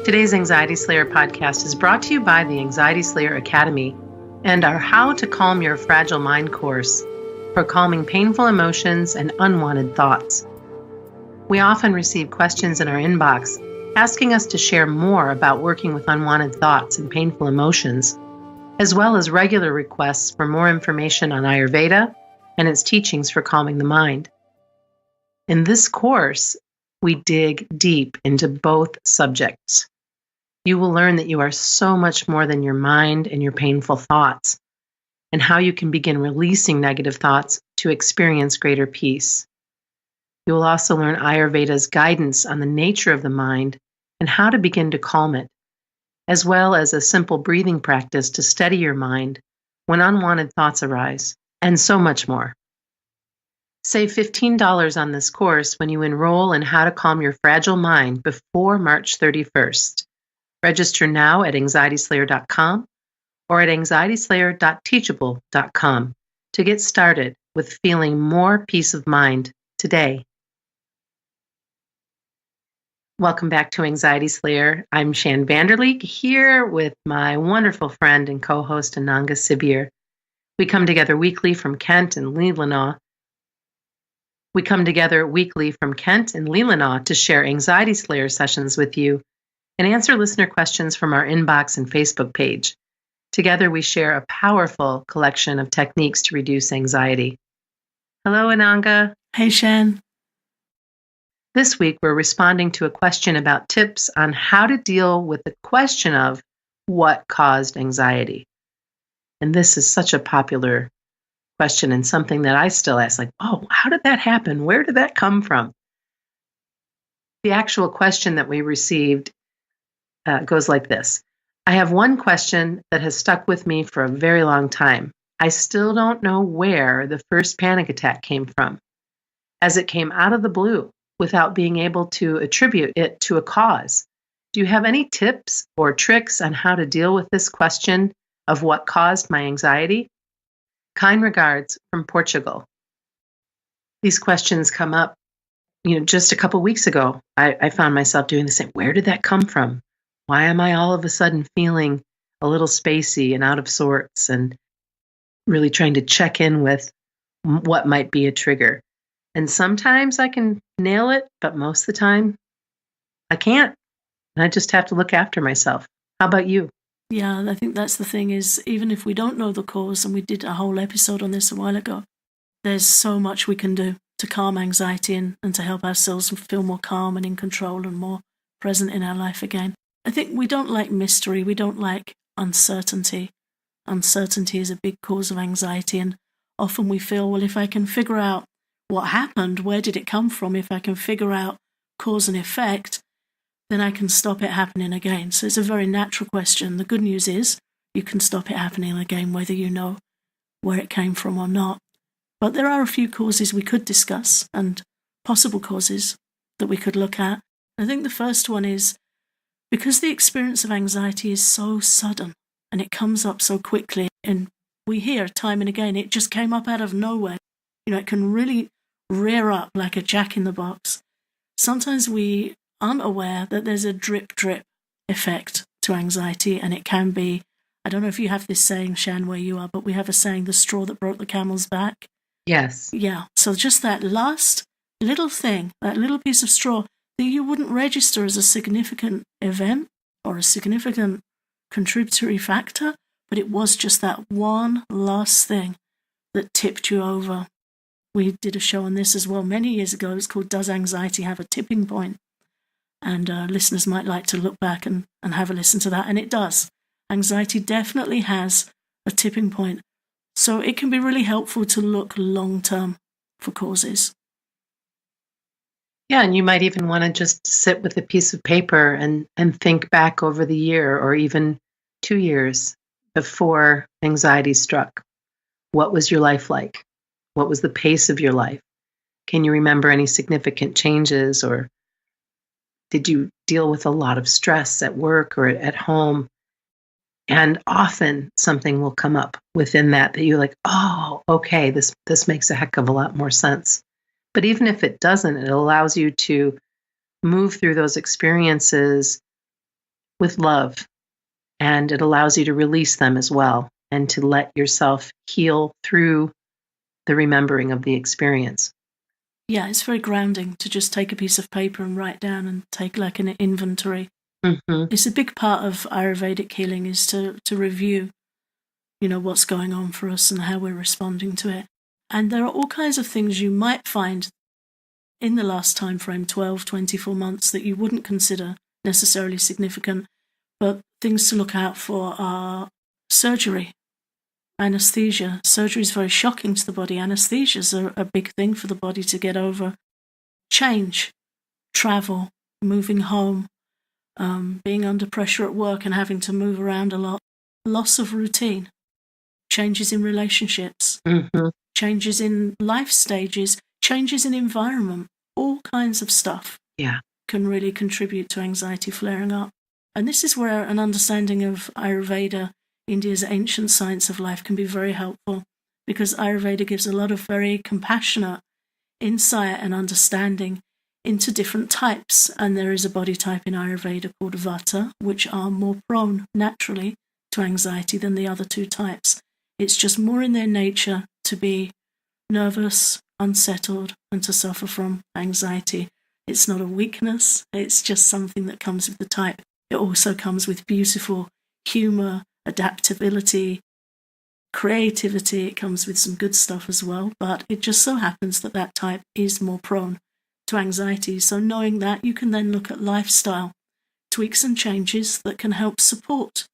Today's Anxiety Slayer podcast is brought to you by the Anxiety Slayer Academy and our How to Calm Your Fragile Mind course for calming painful emotions and unwanted thoughts. We often receive questions in our inbox asking us to share more about working with unwanted thoughts and painful emotions, as well as regular requests for more information on Ayurveda and its teachings for calming the mind. In this course, we dig deep into both subjects. You will learn that you are so much more than your mind and your painful thoughts, and how you can begin releasing negative thoughts to experience greater peace. You will also learn Ayurveda's guidance on the nature of the mind and how to begin to calm it, as well as a simple breathing practice to steady your mind when unwanted thoughts arise, and so much more. Save $15 on this course when you enroll in How to Calm Your Fragile Mind before March 31st. Register now at anxietyslayer.com or at anxietyslayer.teachable.com to get started with feeling more peace of mind today. Welcome back to Anxiety Slayer. I'm Shan Vanderleek here with my wonderful friend and co-host Ananga Sibir. We come together weekly from Kent and Leelanau. To share Anxiety Slayer sessions with you and answer listener questions from our inbox and Facebook page. Together, we share a powerful collection of techniques to reduce anxiety. Hello, Ananga. Hey, Shan. This week, we're responding to a question about tips on how to deal with the question of what caused anxiety. And this is such a popular question and something that I still ask, like, oh, how did that happen? Where did that come from? The actual question that we received goes like this. I have one question that has stuck with me for a very long time. I still don't know where the first panic attack came from, as it came out of the blue without being able to attribute it to a cause. Do you have any tips or tricks on how to deal with this question of what caused my anxiety? Kind regards from Portugal. These questions come up, just a couple weeks ago. I found myself doing the same. Where did that come from? Why am I all of a sudden feeling a little spacey and out of sorts, and really trying to check in with what might be a trigger? And sometimes I can nail it, but most of the time I can't. And I just have to look after myself. How about you? Yeah, I think that's the thing is, even if we don't know the cause, and we did a whole episode on this a while ago, there's so much we can do to calm anxiety and to help ourselves feel more calm and in control and more present in our life again. I think we don't like mystery. We don't like uncertainty. Uncertainty is a big cause of anxiety, and often we feel, well, if I can figure out what happened, where did it come from, if I can figure out cause and effect, then I can stop it happening again. So it's a very natural question. The good news is you can stop it happening again, whether you know where it came from or not. But there are a few causes we could discuss and possible causes that we could look at. I think the first one is because the experience of anxiety is so sudden and it comes up so quickly, and we hear time and again, it just came up out of nowhere. It can really rear up like a jack in the box. Sometimes we aren't aware that there's a drip effect to anxiety, and it can be, I don't know if you have this saying, Shan, where you are, but we have a saying, the straw that broke the camel's back. Yes. Yeah. So just that last little thing, that little piece of straw that you wouldn't register as a significant event or a significant contributory factor, but it was just that one last thing that tipped you over. We did a show on this as well many years ago. It's called Does Anxiety Have a Tipping Point? And listeners might like to look back and have a listen to that. And it does. Anxiety definitely has a tipping point. So it can be really helpful to look long-term for causes. Yeah, and you might even want to just sit with a piece of paper and think back over the year or even 2 years before anxiety struck. What was your life like? What was the pace of your life? Can you remember any significant changes, or did you deal with a lot of stress at work or at home? And often something will come up within that you're like, oh, okay, this makes a heck of a lot more sense. But even if it doesn't, it allows you to move through those experiences with love, and it allows you to release them as well and to let yourself heal through the remembering of the experience. Yeah, it's very grounding to just take a piece of paper and write down and take like an inventory. Mm-hmm. It's a big part of Ayurvedic healing is to review, what's going on for us and how we're responding to it. And there are all kinds of things you might find in the last time frame, 12, 24 months, that you wouldn't consider necessarily significant, but things to look out for are surgery, anesthesia. Surgery is very shocking to the body. Anesthesias are a big thing for the body to get over. Change, travel, moving home, being under pressure at work and having to move around a lot, loss of routine, changes in relationships, Mm-hmm. changes in life stages, changes in environment, all kinds of stuff can really contribute to anxiety flaring up. And this is where an understanding of Ayurveda, India's ancient science of life, can be very helpful, because Ayurveda gives a lot of very compassionate insight and understanding into different types. And there is a body type in Ayurveda called Vata, which are more prone naturally to anxiety than the other two types. It's just more in their nature to be nervous, unsettled, and to suffer from anxiety. It's not a weakness, it's just something that comes with the type. It also comes with beautiful humor, adaptability, creativity. It comes with some good stuff as well, but it just so happens that that type is more prone to anxiety. So knowing that, you can then look at lifestyle tweaks and changes that can help support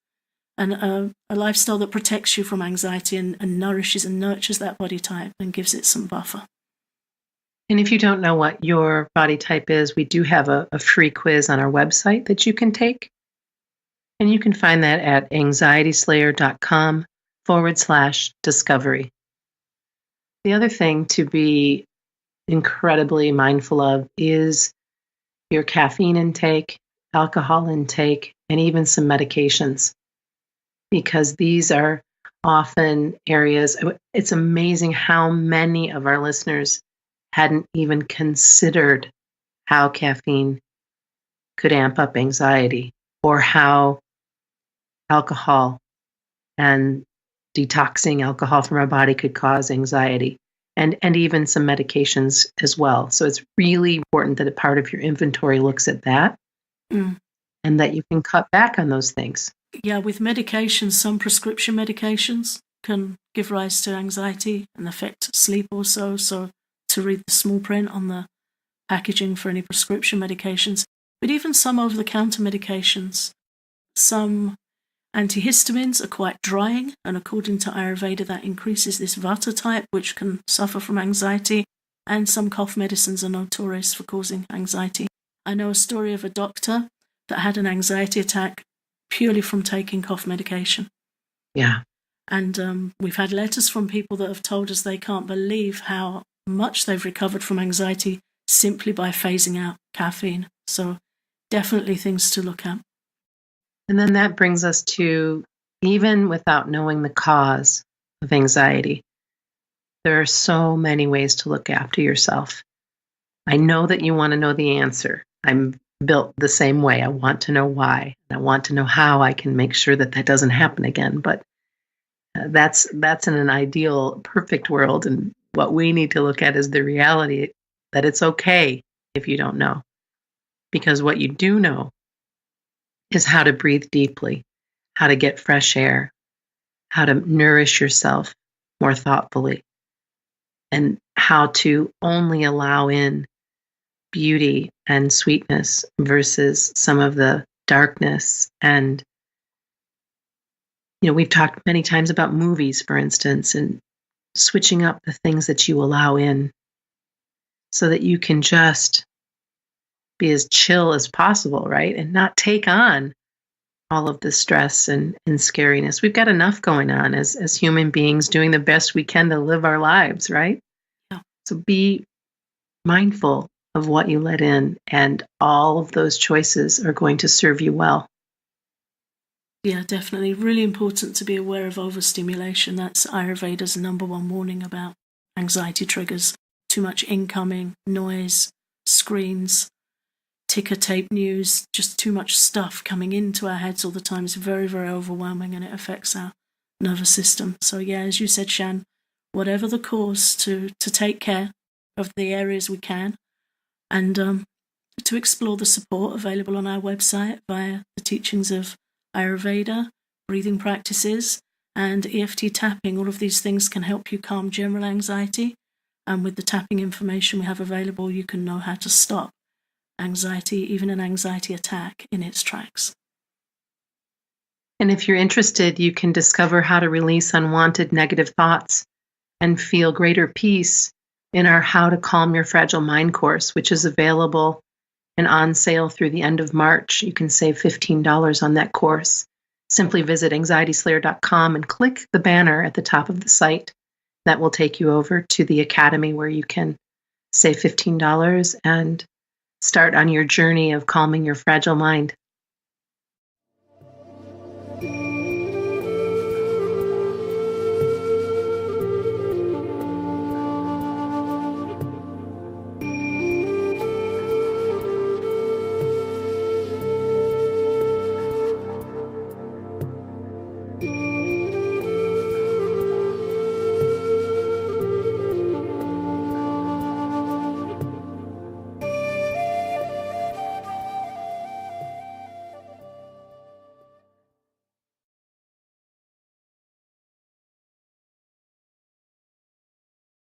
and a lifestyle that protects you from anxiety and nourishes and nurtures that body type and gives it some buffer. And if you don't know what your body type is, we do have a free quiz on our website that you can take. And you can find that at anxietyslayer.com/discovery. The other thing to be incredibly mindful of is your caffeine intake, alcohol intake, and even some medications, because these are often areas. It's amazing how many of our listeners hadn't even considered how caffeine could amp up anxiety, or how alcohol and detoxing alcohol from our body could cause anxiety, and even some medications as well. So it's really important that a part of your inventory looks at that and that you can cut back on those things. Yeah, with medications, some prescription medications can give rise to anxiety and affect sleep also. So to read the small print on the packaging for any prescription medications, but even some over-the-counter medications. Some antihistamines are quite drying, and according to Ayurveda, that increases this Vata type, which can suffer from anxiety, and some cough medicines are notorious for causing anxiety. I know a story of a doctor that had an anxiety attack purely from taking cough medication. Yeah. And we've had letters from people that have told us they can't believe how much they've recovered from anxiety simply by phasing out caffeine. So definitely things to look at. And then that brings us to, even without knowing the cause of anxiety, there are so many ways to look after yourself. I know that you want to know the answer. I'm built the same way. I want to know why. I want to know how I can make sure that that doesn't happen again. But that's in an ideal, perfect world. And what we need to look at is the reality that it's okay if you don't know. Because what you do know is how to breathe deeply, how to get fresh air, how to nourish yourself more thoughtfully, and how to only allow in beauty and sweetness versus some of the darkness. And, we've talked many times about movies, for instance, and switching up the things that you allow in so that you can just be as chill as possible, right? And not take on all of the stress and scariness. We've got enough going on as human beings doing the best we can to live our lives, right? Yeah. So be mindful of what you let in, and all of those choices are going to serve you well. Yeah, definitely. Really important to be aware of overstimulation. That's Ayurveda's number one warning about anxiety triggers. Too much incoming, noise, screens, ticker tape news, just too much stuff coming into our heads all the time. It's very, very overwhelming, and it affects our nervous system. So yeah, as you said, Shan, whatever the cause, to take care of the areas we can, and to explore the support available on our website via the teachings of Ayurveda, breathing practices, and EFT tapping. All of these things can help you calm general anxiety. And with the tapping information we have available, you can know how to stop anxiety, even an anxiety attack, in its tracks. And if you're interested, you can discover how to release unwanted negative thoughts and feel greater peace in our How to Calm Your Fragile Mind course, which is available and on sale through the end of March. You can save $15 on that course. Simply visit anxietyslayer.com and click the banner at the top of the site. That will take you over to the Academy, where you can save $15 and start on your journey of calming your fragile mind.